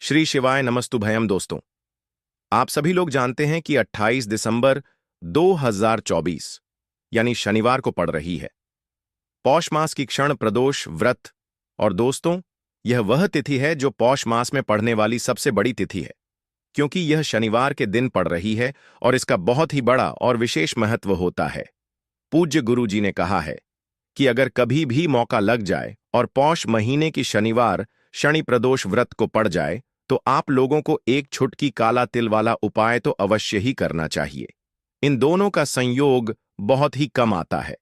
श्री शिवाय नमस्तुभयम दोस्तों। आप सभी लोग जानते हैं कि 28 दिसंबर 2024 यानी शनिवार को पड़ रही है पौष मास की क्षण प्रदोष व्रत। और दोस्तों, यह वह तिथि है जो पौष मास में पड़ने वाली सबसे बड़ी तिथि है, क्योंकि यह शनिवार के दिन पड़ रही है और इसका बहुत ही बड़ा और विशेष महत्व होता है। पूज्य गुरु जी ने कहा है कि अगर कभी भी मौका लग जाए और पौष महीने की शनिवार शनि प्रदोष व्रत को पड़ जाए तो आप लोगों को एक छुटकी काला तिल वाला उपाय तो अवश्य ही करना चाहिए। इन दोनों का संयोग बहुत ही कम आता है।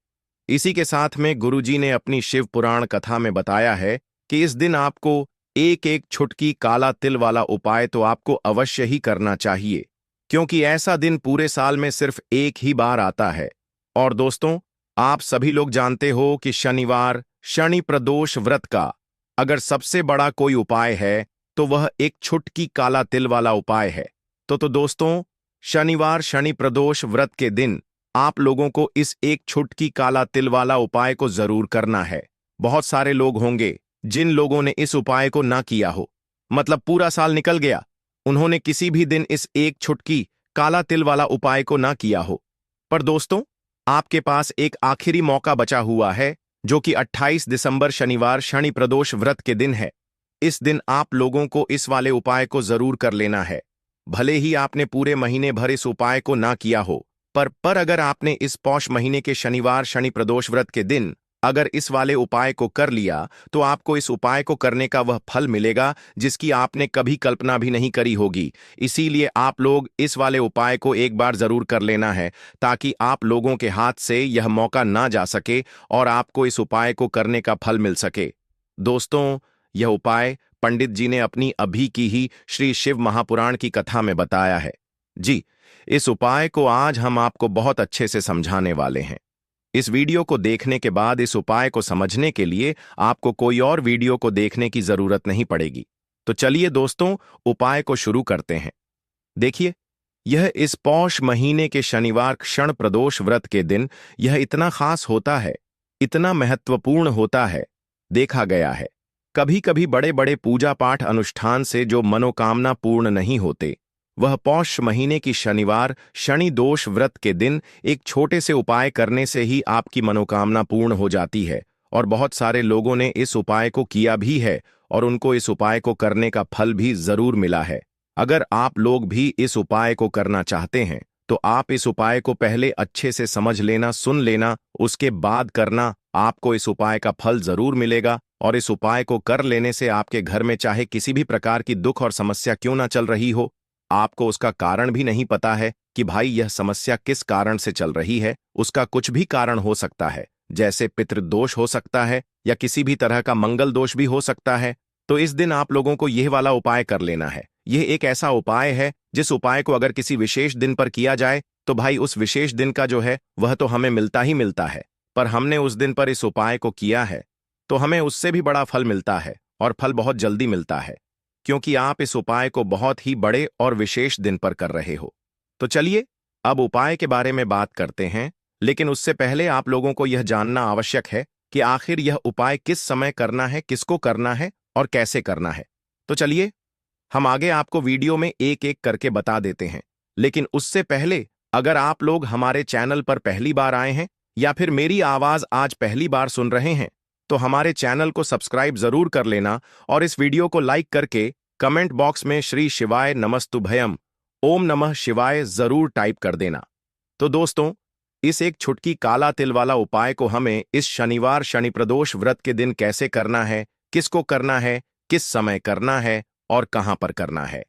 इसी के साथ में गुरुजी ने अपनी शिव पुराण कथा में बताया है कि इस दिन आपको एक एक छुटकी काला तिल वाला उपाय तो आपको अवश्य ही करना चाहिए, क्योंकि ऐसा दिन पूरे साल में सिर्फ एक ही बार आता है। और दोस्तों, आप सभी लोग जानते हो कि शनिवार शनि प्रदोष व्रत का अगर सबसे बड़ा कोई उपाय है तो वह एक छुटकी काला तिल वाला उपाय है। तो दोस्तों, शनिवार शनि प्रदोष व्रत के दिन आप लोगों को इस एक छुटकी काला तिल वाला उपाय को जरूर करना है। बहुत सारे लोग होंगे जिन लोगों ने इस उपाय को ना किया हो, मतलब पूरा साल निकल गया, उन्होंने किसी भी दिन इस एक छुटकी काला तिल वाला उपाय को ना किया हो। पर दोस्तों, आपके पास एक आखिरी मौका बचा हुआ है, जो कि 28 दिसंबर शनिवार शनि प्रदोष व्रत के दिन है। इस दिन आप लोगों को इस वाले उपाय को जरूर कर लेना है। भले ही आपने पूरे महीने भर इस उपाय को ना किया हो, पर अगर आपने इस पौष महीने के शनिवार शनि प्रदोष व्रत के दिन अगर इस वाले उपाय को कर लिया तो आपको इस उपाय को करने का वह फल मिलेगा जिसकी आपने कभी कल्पना भी नहीं करी होगी। इसीलिए आप लोग इस वाले उपाय को एक बार जरूर कर लेना है, ताकि आप लोगों के हाथ से यह मौका ना जा सके और आपको इस उपाय को करने का फल मिल सके। दोस्तों, यह उपाय पंडित जी ने अपनी अभी की ही श्री शिव महापुराण की कथा में बताया है। जी, इस उपाय को आज हम आपको बहुत अच्छे से समझाने वाले हैं। इस वीडियो को देखने के बाद इस उपाय को समझने के लिए आपको कोई और वीडियो को देखने की जरूरत नहीं पड़ेगी। तो चलिए दोस्तों, उपाय को शुरू करते हैं। देखिए, यह इस पौष महीने के शनिवार क्षण प्रदोष व्रत के दिन यह इतना खास होता है, इतना महत्वपूर्ण होता है। देखा गया है कभी कभी बड़े बड़े पूजा पाठ अनुष्ठान से जो मनोकामना पूर्ण नहीं होते, वह पौष महीने की शनिवार शनि दोष व्रत के दिन एक छोटे से उपाय करने से ही आपकी मनोकामना पूर्ण हो जाती है। और बहुत सारे लोगों ने इस उपाय को किया भी है और उनको इस उपाय को करने का फल भी जरूर मिला है। अगर आप लोग भी इस उपाय को करना चाहते हैं तो आप इस उपाय को पहले अच्छे से समझ लेना, सुन लेना, उसके बाद करना। आपको इस उपाय का फल जरूर मिलेगा और इस उपाय को कर लेने से आपके घर में चाहे किसी भी प्रकार की दुख और समस्या क्यों ना चल रही हो, आपको उसका कारण भी नहीं पता है कि भाई यह समस्या किस कारण से चल रही है, उसका कुछ भी कारण हो सकता है, जैसे पितृदोष हो सकता है या किसी भी तरह का मंगल दोष भी हो सकता है। तो इस दिन आप लोगों को यह वाला उपाय कर लेना है। यह एक ऐसा उपाय है जिस उपाय को अगर किसी विशेष दिन पर किया जाए तो भाई उस विशेष दिन का जो है वह तो हमें मिलता ही मिलता है, पर हमने उस दिन पर इस उपाय को किया है तो हमें उससे भी बड़ा फल मिलता है, और फल बहुत जल्दी मिलता है, क्योंकि आप इस उपाय को बहुत ही बड़े और विशेष दिन पर कर रहे हो। तो चलिए अब उपाय के बारे में बात करते हैं, लेकिन उससे पहले आप लोगों को यह जानना आवश्यक है कि आखिर यह उपाय किस समय करना है, किसको करना है और कैसे करना है। तो चलिए हम आगे आपको वीडियो में एक एक करके बता देते हैं। लेकिन उससे पहले अगर आप लोग हमारे चैनल पर पहली बार आए हैं या फिर मेरी आवाज आज पहली बार सुन रहे हैं तो हमारे चैनल को सब्सक्राइब जरूर कर लेना और इस वीडियो को लाइक करके कमेंट बॉक्स में श्री शिवाय नमस्तुभयम ओम नमः शिवाय जरूर टाइप कर देना। तो दोस्तों, इस एक छुटकी काला तिल वाला उपाय को हमें इस शनिवार शनि प्रदोष व्रत के दिन कैसे करना है, किसको करना है, किस समय करना है और कहां पर करना है,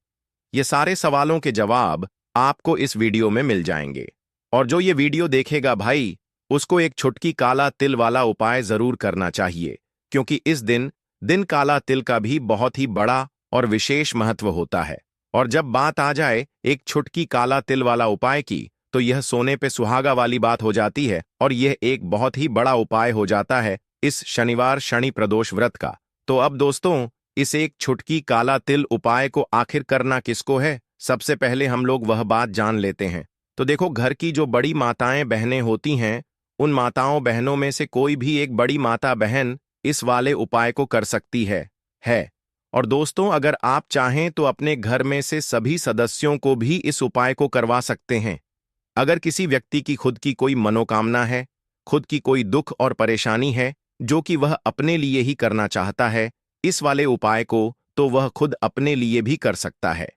ये सारे सवालों के जवाब आपको इस वीडियो में मिल जाएंगे। और जो ये वीडियो देखेगा भाई, उसको एक छुटकी काला तिल वाला उपाय जरूर करना चाहिए, क्योंकि इस दिन काला तिल का भी बहुत ही बड़ा और विशेष महत्व होता है। और जब बात आ जाए एक छुटकी काला तिल वाला उपाय की, तो यह सोने पे सुहागा वाली बात हो जाती है और यह एक बहुत ही बड़ा उपाय हो जाता है इस शनिवार शनि प्रदोष व्रत का। तो अब दोस्तों, इस एक छुटकी काला तिल उपाय को आखिर करना किसको है, सबसे पहले हम लोग वह बात जान लेते हैं। तो देखो, घर की जो बड़ी माताएं बहनें होती हैं, उन माताओं बहनों में से कोई भी एक बड़ी माता बहन इस वाले उपाय को कर सकती है। और दोस्तों, अगर आप चाहें तो अपने घर में से सभी सदस्यों को भी इस उपाय को करवा सकते हैं। अगर किसी व्यक्ति की खुद की कोई मनोकामना है, खुद की कोई दुख और परेशानी है जो कि वह अपने लिए ही करना चाहता है, इस वाले उपाय को तो वह खुद अपने लिए भी कर सकता है।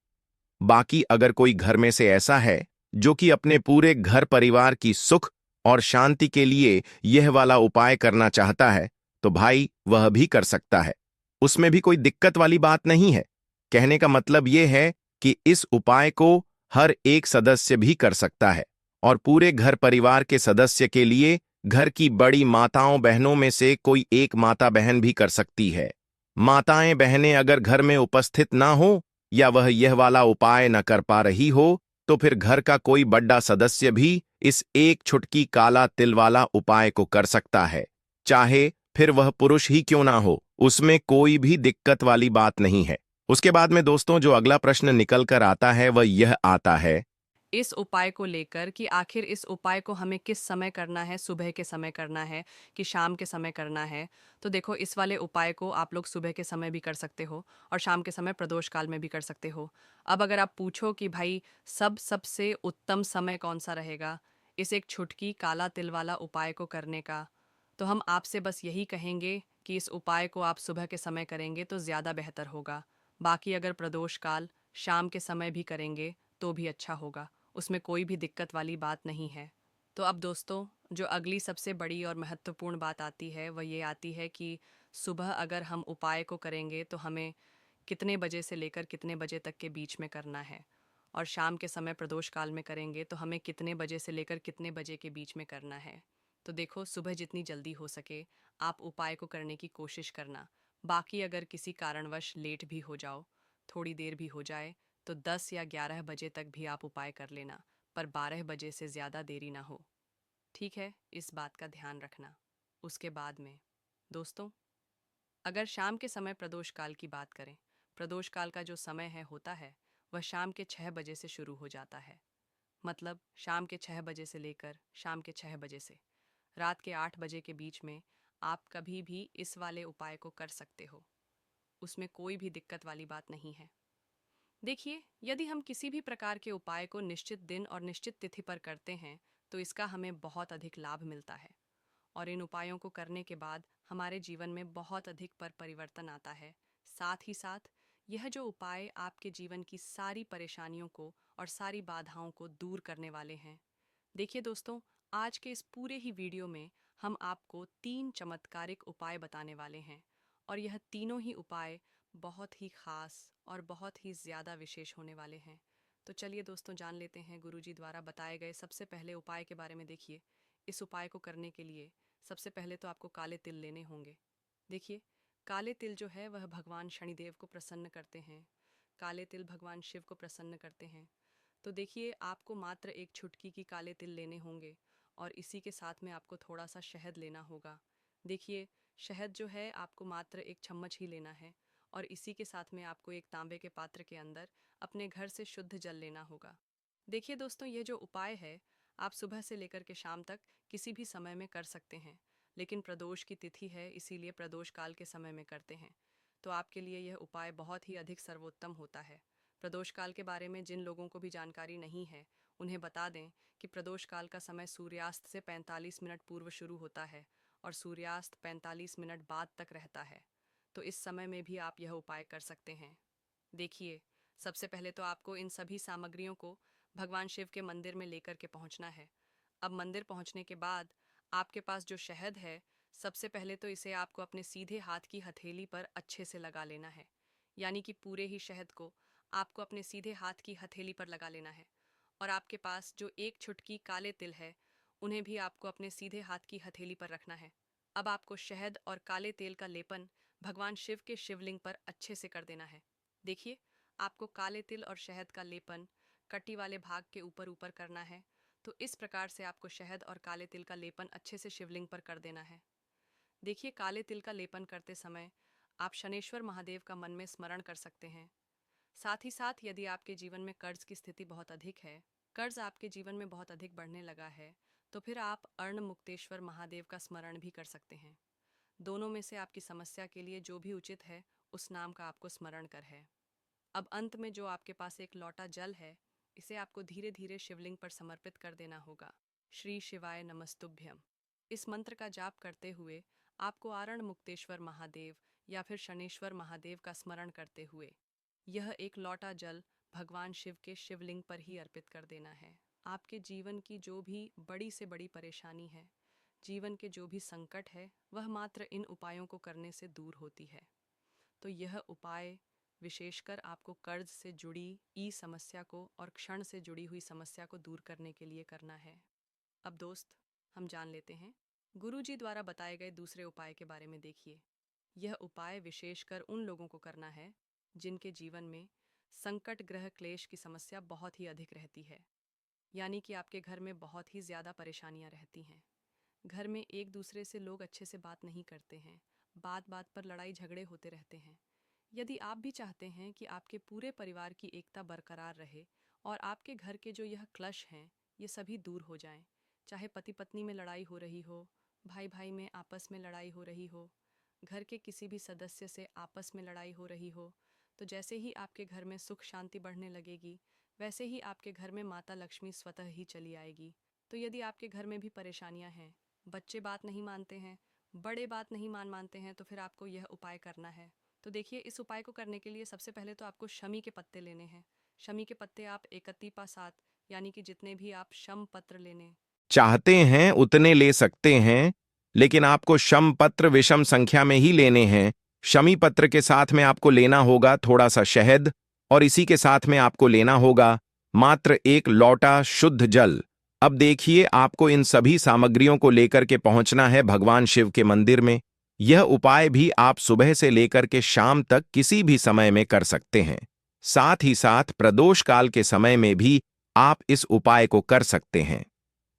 बाकी अगर कोई घर में से ऐसा है जो कि अपने पूरे घर परिवार की सुख और शांति के लिए यह वाला उपाय करना चाहता है, तो भाई वह भी कर सकता है। उसमें भी कोई दिक्कत वाली बात नहीं है। कहने का मतलब यह है कि इस उपाय को हर एक सदस्य भी कर सकता है और पूरे घर परिवार के सदस्य के लिए घर की बड़ी माताओं बहनों में से कोई एक माता बहन भी कर सकती है। माताएं बहनें अगर घर में उपस्थित ना हो या वह यह वाला उपाय न कर पा रही हो, तो फिर घर का कोई बड़ा सदस्य भी इस एक छुटकी काला तिल वाला उपाय को कर सकता है, चाहे फिर वह पुरुष ही क्यों ना हो। उसमें कोई भी दिक्कत वाली बात नहीं है। उसके बाद में दोस्तों जो अगला प्रश्न निकल कर आता है वह यह आता है इस उपाय को लेकर कि आखिर इस उपाय को हमें किस समय करना है, सुबह के समय करना है कि शाम के समय करना है। तो देखो, इस वाले उपाय को आप लोग सुबह के समय भी कर सकते हो और शाम के समय प्रदोष काल में भी कर सकते हो। अब अगर आप पूछो कि भाई सबसे उत्तम समय कौन सा रहेगा इस एक छुटकी काला तिल वाला उपाय को करने का, तो हम आपसे बस यही कहेंगे कि इस उपाय को आप सुबह के समय करेंगे तो ज़्यादा बेहतर होगा। बाकी अगर प्रदोष काल शाम के समय भी करेंगे तो भी अच्छा होगा, उसमें कोई भी दिक्कत वाली बात नहीं है। तो अब दोस्तों, जो अगली सबसे बड़ी और महत्वपूर्ण बात आती है वह ये आती है कि सुबह अगर हम उपाय को करेंगे तो हमें कितने बजे से लेकर कितने बजे तक के बीच में करना है, और शाम के समय प्रदोष काल में करेंगे तो हमें कितने बजे से लेकर कितने बजे के बीच में करना है। तो देखो, सुबह जितनी जल्दी हो सके आप उपाय को करने की कोशिश करना। बाकी अगर किसी कारणवश लेट भी हो जाओ, थोड़ी देर भी हो जाए, तो 10 या 11 बजे तक भी आप उपाय कर लेना, पर 12 बजे से ज़्यादा देरी ना हो। ठीक है, इस बात का ध्यान रखना। उसके बाद में दोस्तों, अगर शाम के समय प्रदोष काल की बात करें, प्रदोष काल का जो समय है होता है वह शाम के 6 बजे से शुरू हो जाता है। मतलब शाम के 6 बजे से लेकर शाम के 6 बजे से रात के 8 बजे के बीच में आप कभी भी इस वाले उपाय को कर सकते हो। उसमें कोई भी दिक्कत वाली बात नहीं है। देखिए, यदि हम किसी भी प्रकार के उपाय को निश्चित दिन और निश्चित तिथि पर करते हैं तो इसका हमें बहुत अधिक लाभ मिलता है, और इन उपायों को करने के बाद हमारे जीवन में बहुत अधिक परिवर्तन आता है। साथ ही साथ यह जो उपाय आपके जीवन की सारी परेशानियों को और सारी बाधाओं को दूर करने वाले हैं। देखिए दोस्तों, आज के इस पूरे ही वीडियो में हम आपको 3 चमत्कारिक उपाय बताने वाले हैं, और यह तीनों ही उपाय बहुत ही खास और बहुत ही ज़्यादा विशेष होने वाले हैं। तो चलिए दोस्तों, जान लेते हैं गुरुजी द्वारा बताए गए सबसे पहले उपाय के बारे में। देखिए, इस उपाय को करने के लिए सबसे पहले तो आपको काले तिल लेने होंगे। देखिए, काले तिल जो है वह भगवान शनिदेव को प्रसन्न करते हैं, काले तिल भगवान शिव को प्रसन्न करते हैं। तो देखिए, आपको मात्र एक छुटकी की काले तिल लेने होंगे, और इसी के साथ में आपको थोड़ा सा शहद लेना होगा। देखिए, शहद जो है आपको मात्र एक चम्मच ही लेना है, और इसी के साथ में आपको एक तांबे के पात्र के अंदर अपने घर से शुद्ध जल लेना होगा। देखिए दोस्तों, ये जो उपाय है आप सुबह से लेकर के शाम तक किसी भी समय में कर सकते हैं, लेकिन प्रदोष की तिथि है इसीलिए प्रदोष काल के समय में करते हैं। तो आपके लिए यह उपाय बहुत ही अधिक सर्वोत्तम होता है। प्रदोष काल के बारे में जिन लोगों को भी जानकारी नहीं है उन्हें बता दें कि प्रदोष काल का समय सूर्यास्त से 45 मिनट पूर्व शुरू होता है और सूर्यास्त 45 मिनट बाद तक रहता है। तो इस समय में भी आप यह उपाय कर सकते हैं। देखिए, सबसे पहले तो आपको इन सभी सामग्रियों को भगवान शिव के मंदिर में लेकर के पहुंचना है। अब मंदिर पहुंचने के बाद आपके पास जो शहद है, सबसे पहले तो इसे आपको अपने सीधे हाथ की हथेली पर अच्छे से लगा लेना है। यानी कि पूरे ही शहद को आपको अपने सीधे हाथ की हथेली पर लगा लेना है। और आपके पास जो एक छुटकी काले तिल है उन्हें भी आपको अपने सीधे हाथ की हथेली पर रखना है। अब आपको शहद और काले तेल का लेपन भगवान शिव के शिवलिंग पर अच्छे से कर देना है। देखिए, आपको काले तिल और शहद का लेपन कटी वाले भाग के ऊपर ऊपर करना है। तो इस प्रकार से आपको शहद और काले तिल का लेपन अच्छे से शिवलिंग पर कर देना है। देखिए, काले तिल का लेपन करते समय आप शनेश्वर महादेव का मन में स्मरण कर सकते हैं। साथ ही साथ यदि आपके जीवन में कर्ज की स्थिति बहुत अधिक है, कर्ज आपके जीवन में बहुत अधिक बढ़ने लगा है, तो फिर आप अर्ण मुक्तेश्वर महादेव का स्मरण भी कर सकते हैं। दोनों में से आपकी समस्या के लिए जो भी उचित है उस नाम का आपको स्मरण कर है। अब अंत में जो आपके पास एक लोटा जल है, इसे आपको धीरे धीरे शिवलिंग पर समर्पित कर देना होगा। श्री शिवाय नमस्तुभ्यम। इस मंत्र का जाप करते हुए आपको आरण मुक्तेश्वर महादेव या फिर शनेश्वर महादेव का स्मरण करते हुए यह एक लोटा जल भगवान शिव के शिवलिंग पर ही अर्पित कर देना है। आपके जीवन की जो भी बड़ी से बड़ी परेशानी है, जीवन के जो भी संकट है, वह मात्र इन उपायों को करने से दूर होती है। तो यह उपाय विशेषकर आपको कर्ज से जुड़ी ई समस्या को और क्षण से जुड़ी हुई समस्या को दूर करने के लिए करना है। अब दोस्त, हम जान लेते हैं गुरुजी द्वारा बताए गए दूसरे उपाय के बारे में। देखिए, यह उपाय विशेषकर उन लोगों को करना है जिनके जीवन में संकट ग्रह क्लेश की समस्या बहुत ही अधिक रहती है। यानी कि आपके घर में बहुत ही ज़्यादा परेशानियां रहती हैं। घर में एक दूसरे से लोग अच्छे से बात नहीं करते हैं, बात बात पर लड़ाई झगड़े होते रहते हैं। यदि आप भी चाहते हैं कि आपके पूरे परिवार की एकता बरकरार रहे और आपके घर के जो यह क्लश हैं ये सभी दूर हो जाएं, चाहे पति पत्नी में लड़ाई हो रही हो, भाई भाई में आपस में लड़ाई हो रही हो, घर के किसी भी सदस्य से आपस में लड़ाई हो रही हो, तो जैसे ही आपके घर में सुख शांति बढ़ने लगेगी, वैसे ही आपके घर में माता लक्ष्मी स्वतः ही चली आएगी। तो यदि आपके घर में भी परेशानियां हैं, बच्चे बात नहीं मानते हैं, बड़े बात नहीं मानते हैं, तो फिर आपको यह उपाय करना है। तो देखिए, इस उपाय को करने के लिए सबसे पहले तो आपको शमी के पत्ते लेने हैं। शमी के पत्ते आप 31 यानी कि जितने भी आप शम पत्र लेने चाहते हैं उतने ले सकते हैं, लेकिन आपको शम पत्र विषम संख्या में ही लेने हैं। शमी पत्र के साथ में आपको लेना होगा थोड़ा सा शहद, और इसी के साथ में आपको लेना होगा मात्र एक लोटा शुद्ध जल। अब देखिए, आपको इन सभी सामग्रियों को लेकर के पहुंचना है भगवान शिव के मंदिर में। यह उपाय भी आप सुबह से लेकर के शाम तक किसी भी समय में कर सकते हैं। साथ ही साथ प्रदोष काल के समय में भी आप इस उपाय को कर सकते हैं।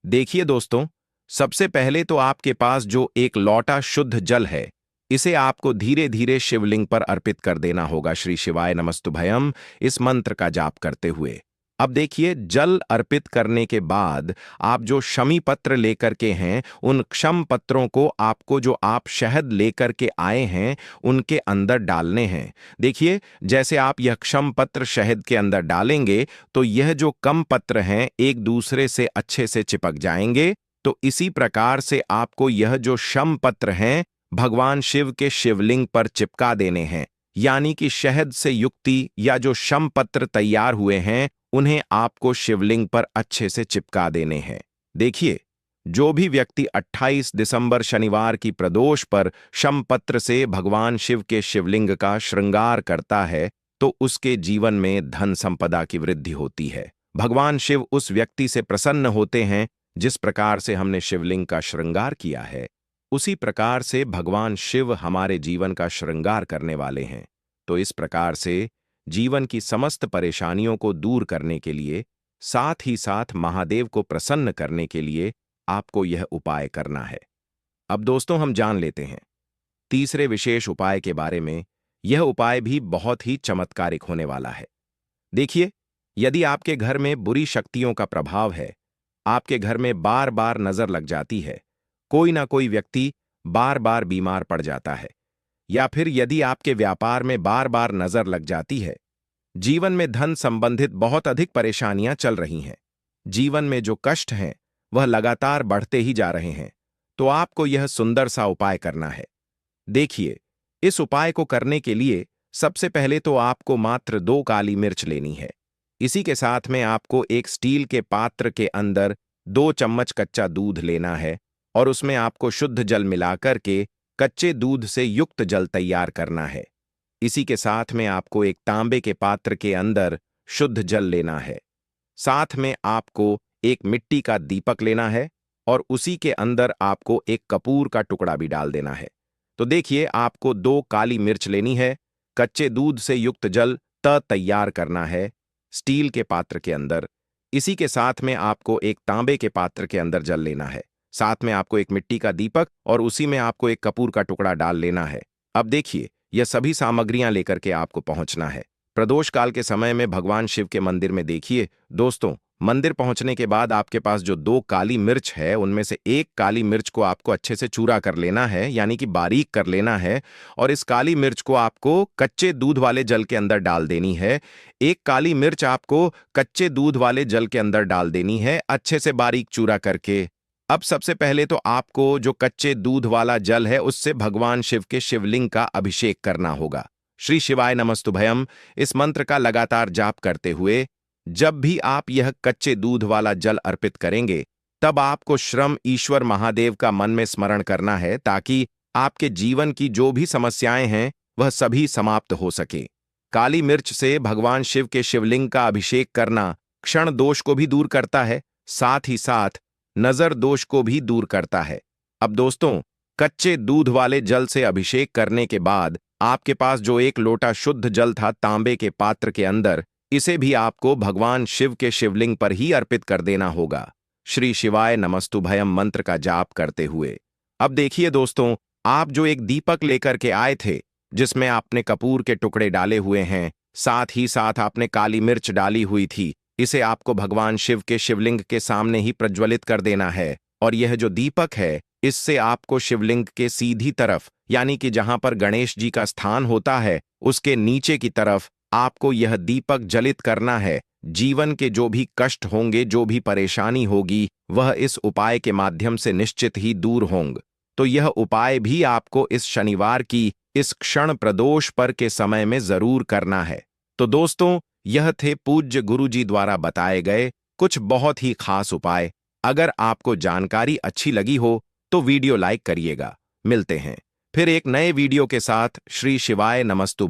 देखिए दोस्तों, सबसे पहले तो आपके पास जो एक लोटा शुद्ध जल है, इसे आपको धीरे धीरे शिवलिंग पर अर्पित कर देना होगा श्री शिवाय नमस्तुभयम इस मंत्र का जाप करते हुए। अब देखिए, जल अर्पित करने के बाद आप जो शमी पत्र लेकर के हैं, उन क्षम पत्रों को आपको जो आप शहद लेकर के आए हैं उनके अंदर डालने हैं। देखिए, जैसे आप यह क्षम पत्र शहद के अंदर डालेंगे तो यह जो कम पत्र हैं एक दूसरे से अच्छे से चिपक जाएंगे। तो इसी प्रकार से आपको यह जो शम पत्र हैं भगवान शिव के शिवलिंग पर चिपका देने हैं। यानी कि शहद से युक्ति या जो शम पत्र तैयार हुए हैं उन्हें आपको शिवलिंग पर अच्छे से चिपका देने हैं। देखिए, जो भी व्यक्ति 28 दिसंबर शनिवार की प्रदोष पर शम पत्र से भगवान शिव के शिवलिंग का श्रृंगार करता है तो उसके जीवन में धन संपदा की वृद्धि होती है। भगवान शिव उस व्यक्ति से प्रसन्न होते हैं जिस प्रकार से हमने शिवलिंग का श्रृंगार किया है, उसी प्रकार से भगवान शिव हमारे जीवन का श्रृंगार करने वाले हैं। तो इस प्रकार से जीवन की समस्त परेशानियों को दूर करने के लिए, साथ ही साथ महादेव को प्रसन्न करने के लिए आपको यह उपाय करना है। अब दोस्तों, हम जान लेते हैं तीसरे विशेष उपाय के बारे में। यह उपाय भी बहुत ही चमत्कारिक होने वाला है। देखिए, यदि आपके घर में बुरी शक्तियों का प्रभाव है, आपके घर में बार बार नजर लग जाती है, कोई ना कोई व्यक्ति बार बार बीमार पड़ जाता है, या फिर यदि आपके व्यापार में बार बार नजर लग जाती है, जीवन में धन संबंधित बहुत अधिक परेशानियां चल रही हैं, जीवन में जो कष्ट हैं वह लगातार बढ़ते ही जा रहे हैं, तो आपको यह सुंदर सा उपाय करना है। देखिए, इस उपाय को करने के लिए सबसे पहले तो आपको मात्र 2 काली मिर्च लेनी है। इसी के साथ में आपको एक स्टील के पात्र के अंदर 2 चम्मच कच्चा दूध लेना है और उसमें आपको शुद्ध जल मिलाकर के कच्चे दूध से युक्त जल तैयार करना है। इसी के साथ में आपको एक तांबे के पात्र के अंदर शुद्ध जल लेना है। साथ में आपको एक मिट्टी का दीपक लेना है और उसी के अंदर आपको एक कपूर का टुकड़ा भी डाल देना है। तो देखिए, आपको 2 काली मिर्च लेनी है, कच्चे दूध से युक्त जल तैयार करना है स्टील के पात्र के अंदर। इसी के साथ में आपको एक तांबे के पात्र के अंदर जल लेना है, साथ में आपको एक मिट्टी का दीपक और उसी में आपको एक कपूर का टुकड़ा डाल लेना है। अब देखिए, यह सभी सामग्रियां लेकर के आपको पहुंचना है प्रदोष काल के समय में भगवान शिव के मंदिर में। देखिए दोस्तों, मंदिर पहुंचने के बाद आपके पास जो 2 काली मिर्च है उनमें से एक काली मिर्च को आपको अच्छे से चूरा कर लेना है, यानी कि बारीक कर लेना है। और इस काली मिर्च को आपको कच्चे दूध वाले जल के अंदर डाल देनी है। एक काली मिर्च आपको कच्चे दूध वाले जल के अंदर डाल देनी है, अच्छे से बारीक चूरा करके। अब सबसे पहले तो आपको जो कच्चे दूध वाला जल है उससे भगवान शिव के शिवलिंग का अभिषेक करना होगा। श्री शिवाय नमस्तुभयम इस मंत्र का लगातार जाप करते हुए जब भी आप यह कच्चे दूध वाला जल अर्पित करेंगे, तब आपको श्रम ईश्वर महादेव का मन में स्मरण करना है, ताकि आपके जीवन की जो भी समस्याएं हैं वह सभी समाप्त हो सके। काली मिर्च से भगवान शिव के शिवलिंग का अभिषेक करना क्षण दोष को भी दूर करता है, साथ ही साथ नजर दोष को भी दूर करता है। अब दोस्तों, कच्चे दूध वाले जल से अभिषेक करने के बाद आपके पास जो एक लोटा शुद्ध जल था तांबे के पात्र के अंदर, इसे भी आपको भगवान शिव के शिवलिंग पर ही अर्पित कर देना होगा, श्री शिवाय नमस्तुभयम मंत्र का जाप करते हुए। अब देखिए दोस्तों, आप जो एक दीपक लेकर के आए थे जिसमें आपने कपूर के टुकड़े डाले हुए हैं, साथ ही साथ आपने काली मिर्च डाली हुई थी, इसे आपको भगवान शिव के शिवलिंग के सामने ही प्रज्वलित कर देना है। और यह जो दीपक है, इससे आपको शिवलिंग के सीधी तरफ, यानी कि जहां पर गणेश जी का स्थान होता है, उसके नीचे की तरफ आपको यह दीपक जलित करना है। जीवन के जो भी कष्ट होंगे, जो भी परेशानी होगी, वह इस उपाय के माध्यम से निश्चित ही दूर होंगे। तो यह उपाय भी आपको इस शनिवार की इस क्षण प्रदोष पर के समय में जरूर करना है। तो दोस्तों, यह थे पूज्य गुरु जी द्वारा बताए गए कुछ बहुत ही खास उपाय। अगर आपको जानकारी अच्छी लगी हो तो वीडियो लाइक करिएगा। मिलते हैं फिर एक नए वीडियो के साथ। श्री शिवाय नमस्तुभयम।